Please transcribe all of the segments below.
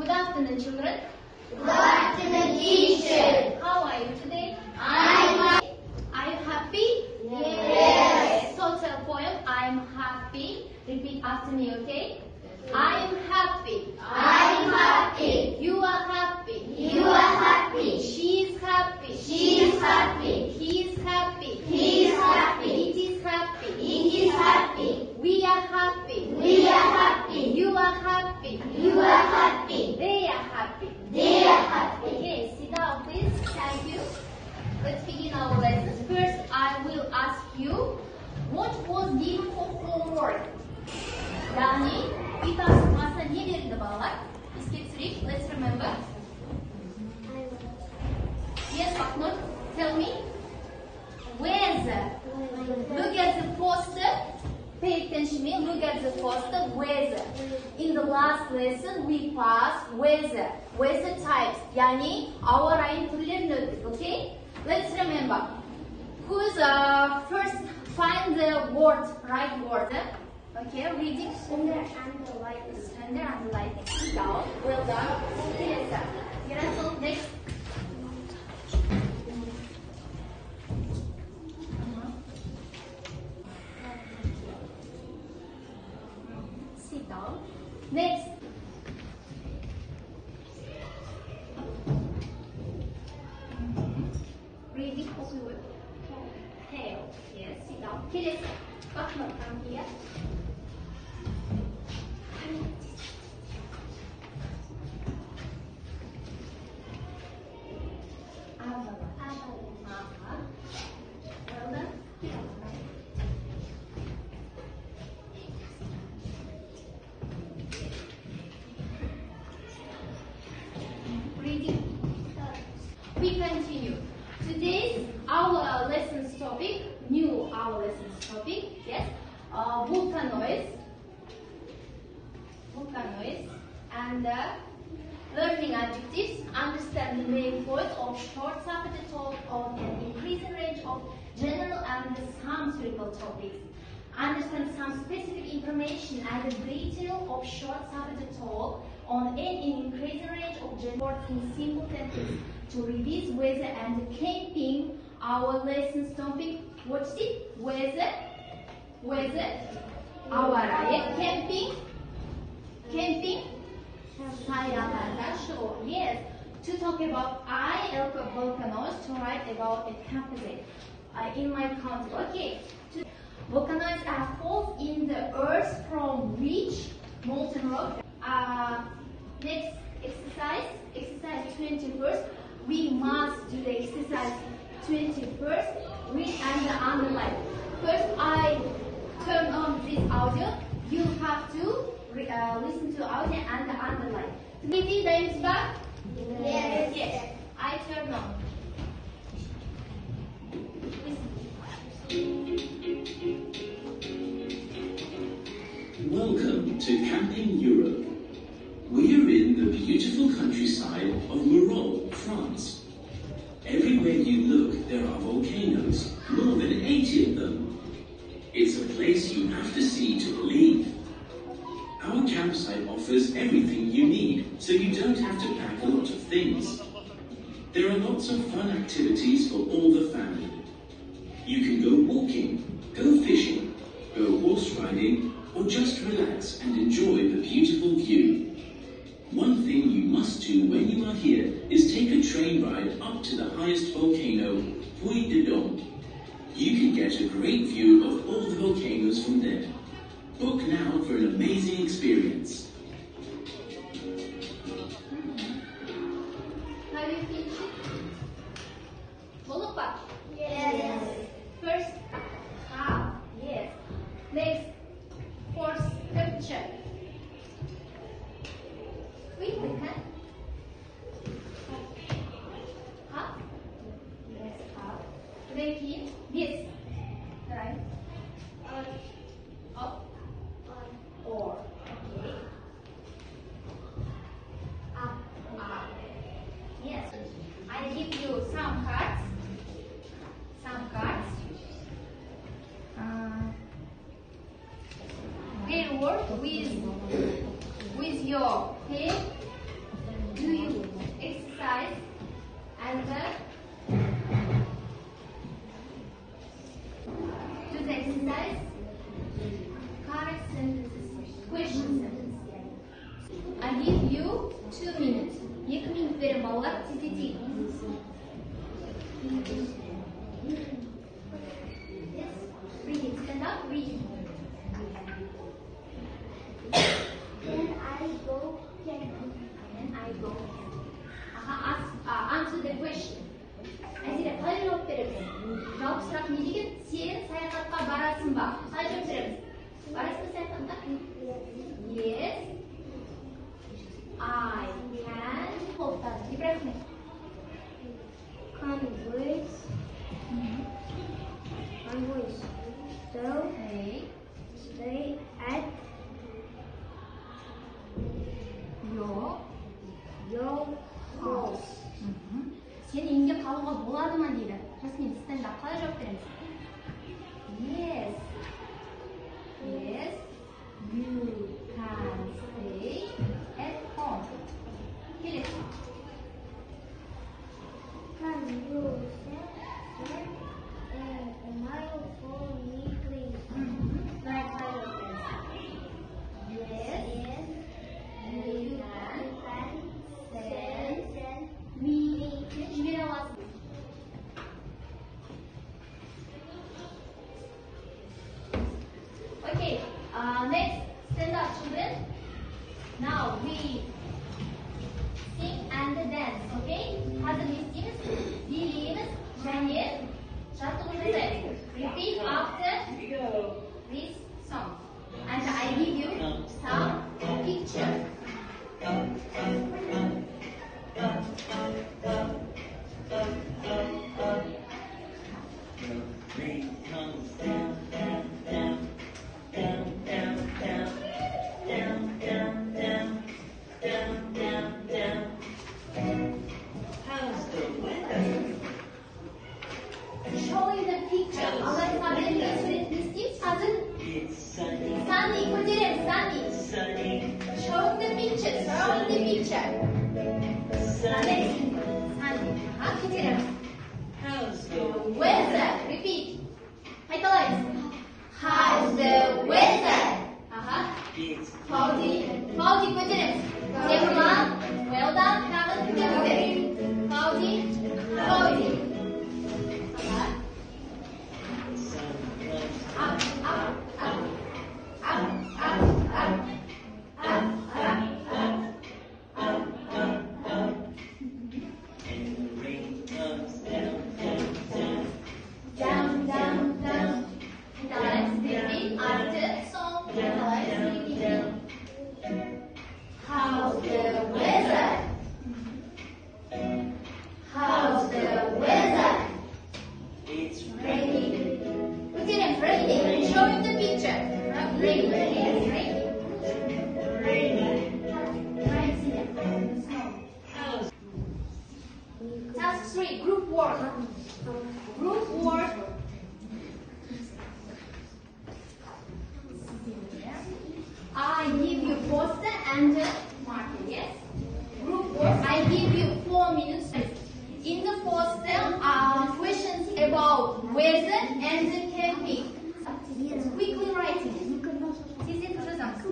Good afternoon, children. Good afternoon, teacher. How are you today? I'm fine. Are you happy? Yes. Total poem, I'm happy. Repeat after me, okay? I'm happy. I'm happy. You are happy. You are happy. She's happy. She is happy. He's happy. He is happy. It is happy. It is happy. We are happy. We are happy. You are happy. You are happy. They are happy. They are happy. Okay, sit down please. Thank you. Let's begin our lessons. First, I will ask you what was given for homework. Yani bir ders sırasında ne verildi bağlar? İstek let's remember. Yes, Baknur, tell me. Weather. Look at the poster. Pay attention to me. Look at the poster. Weather. In the last lesson we passed weather. Weather types. Yani hava ayın türlerini öğrettik. Okay? Let's remember. Who's first find the word, right word. Okay, reading. Under and the light. Under and the light. Down. Well done. Yes, sir. Yes, next. Sit down. Next. Reading. Tail. Yes, sit down. Kids, come here. We continue. Today's our lessons topic, yes, Volcanoes, and learning adjectives, understand the main points of short-sighted talk on an increasing range of general and some spherical topics. Understand some specific information and the detail of short-sighted talk on an increasing range of general in simple sentences. To revise weather and camping, our lessons topic. What's it? Weather, hava raya, camping, sure. Yes. To talk about volcanoes, to write about a campsite in my country. Okay. Volcanoes are falls in the earth from which molten rock. Next exercise 21st. We must do the exercise 21st. Read and underline. First, I turn on this audio. You have to listen to the audio and underline. Ready, David back? Yes. I turn on. Welcome to Camping Europe. We're in the beautiful countryside of Morol, France. Everywhere you look, there are volcanoes, more than 80 of them. It's a place you have to see to believe. Our campsite offers everything you need, so you don't have to pack a lot of things. There are lots of fun activities for all the family. You can go walking, go fishing, go horse riding, or just relax and enjoy the beautiful view. One thing you must do when you are here is take a train ride up to the highest volcano, Puy de Dôme. You can get a great view of all the volcanoes from there. Book now for an amazing experience. Have you finished it? Volpa? Yes. First, how? Yes. Next, for scripture. Quick, we can. Up. Yes, up. Repeat. Yes. Right. Up. Or. Okay. Up. Yes. I give you some cards. They work with your pen you 2 minutes. 2 минут берем, балалар, тездетейік. Yes, reading. Stand up, reading. When I go camping. When I go. Answer the question. Әзірі, қалай жауап береміз? Жауап сұрақ не деген? Сен саяхатқа барасың ба? Қалай жауап береміз? Барасың ба саяхатқа? Yes. I can. Қолтады. Ибрахим. Converse. So, stay at your house. Сен үйіңде қалуға болады ма дейді. Жасмин, стенда қалай жауап береміз? Yes. Yes. You can stay at home. Келесі. Can you send a mile for me, please? Right, қалай жауап береміз? Yes. You can send me. Жібере аласың. Okay, next, stand up, children. Now we sing and dance, okay? Қазір не істейміз? Билейміз және жаттығу жасаймыз. Repeat after this song. And I give you some pictures. Rain comes down, down, down, down, down, down, down, down, down, down, down, down. How's the weather? Show you the picture. Allah'ın haberi ne isteyeyim? Hazır. It's sunny, Sunny, kocaman sunny. sunny, Show the picture. Show the picture. sunny. Sunny. Ha, kocaman. How's the Weather. Repeat. Haytalayız. How's the weather? Aha. It's Cloudy. Cloudy kocaman. Everyone, well done. Kamen together. Cloudy. Cloudy. Aha. sun comes Up, up, up. Up, up, up. Up, up, up. and the rain comes down, down, down. Down, down, down. Let's repeat after song. Let's repeat. How's the weather? How's the weather? It's Raining. Put it in raining. Show him the picture. Raining. Yes, raining. raining. Right, see that? Snow. How's Task 3, group work. Group work. I give you poster and marker, yes? Group work, I give you 4 minutes. In the poster are questions about weather and camping. Quickly writing. Sizin kırızınız.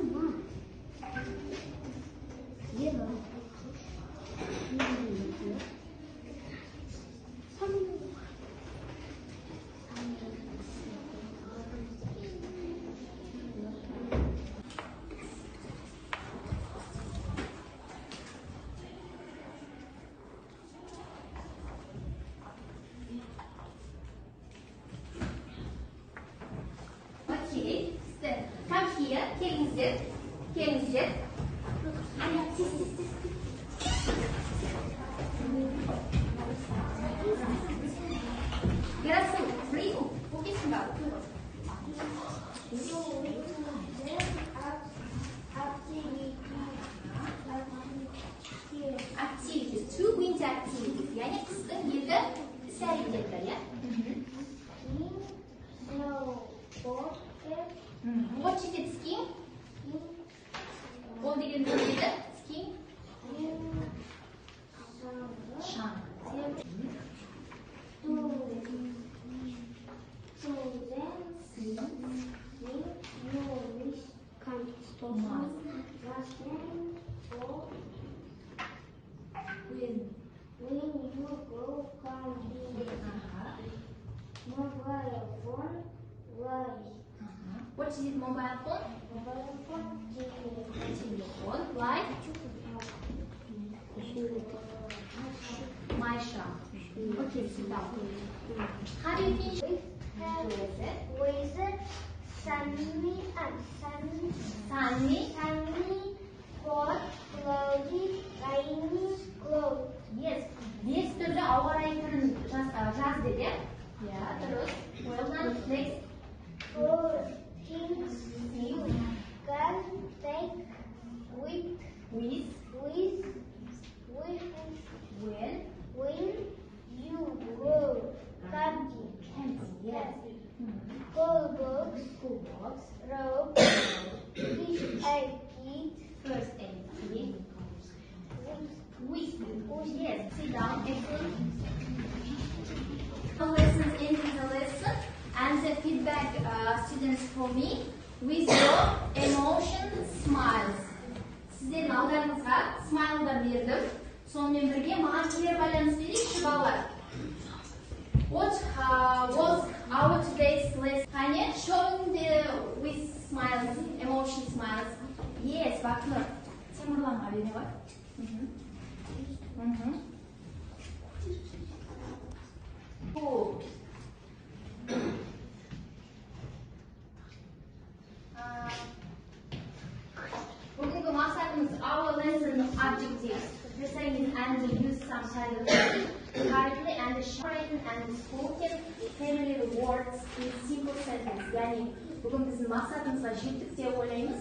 Okay, come here, kelingizler, kelingizler. Yarasın, free, bu kesin var. Activities, two winter activities. Yani kışın yılda iş hareketler ya. What is it? Skiing? Ол деген не дейді? Skiing? Шаң. Mobile phone. Like. What is it? Mobile phone? Mobile phone. Telephone. Like Maisha. Okay, sit down. How do you finish? With sunny, hot, cloudy, rainy, cloud. Yes. Yes, türlü hava rayını yaz dedi. Ya, terus. Well done. Next. Four things you can take with With. when you go camping. Yes. School books, School box. rope, fish and kit, First aid kit. With. Yes. Sit down. Excellent. The lessons ending the lesson and the feedback students for me with your emotion smiles. Sizlerin aldarınızға smile'lar berdim. Sonымен бірге маған келер байланыс дейікші балалар. What was our today's lesson? Hani showing the with smiles, emotion smiles. Yes, bakın. Temurlanma beni var. Cool. Bugünkü maksatımız our lesson objectives. Listening and use some titles correctly and written and spoken familiar words in simple sentence. Yani bugün bizim maksatımızla жетtik деп ойлаймыз.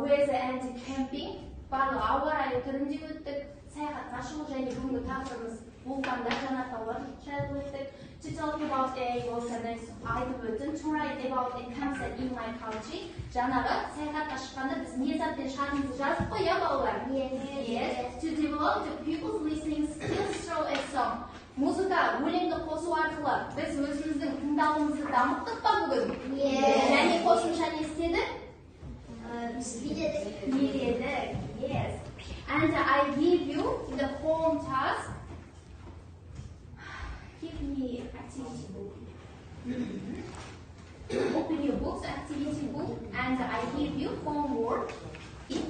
Weather and camping. Барлығы ауа райы түрінде өттік. Саяхатқа шығу және бүгінгі тақырыбымыз vulkanдар, жанартаулар жайлы өттік. To talk about a volcanoes айтып өттім. To write about a concert in my country. Жаңағы саяхатқа шыққанда біз не затпен шығатынымызды жазып қой, иә балалар? Yes. To develop the pupils' listening skills through a song. Музыка, өлеңді қосу арқылы біз өзіміздің тыңдауымызды дамыттық па бүгін? Және қосымша не істедік? Үйредік. Yes. And I give you the home task. Give me activity book. Open your books, activity book, and I give you homework. In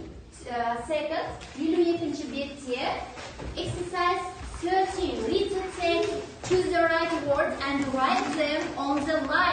seconds, 22-ci bette, exercise 13. Read the text, choose the right words, and write them on the line.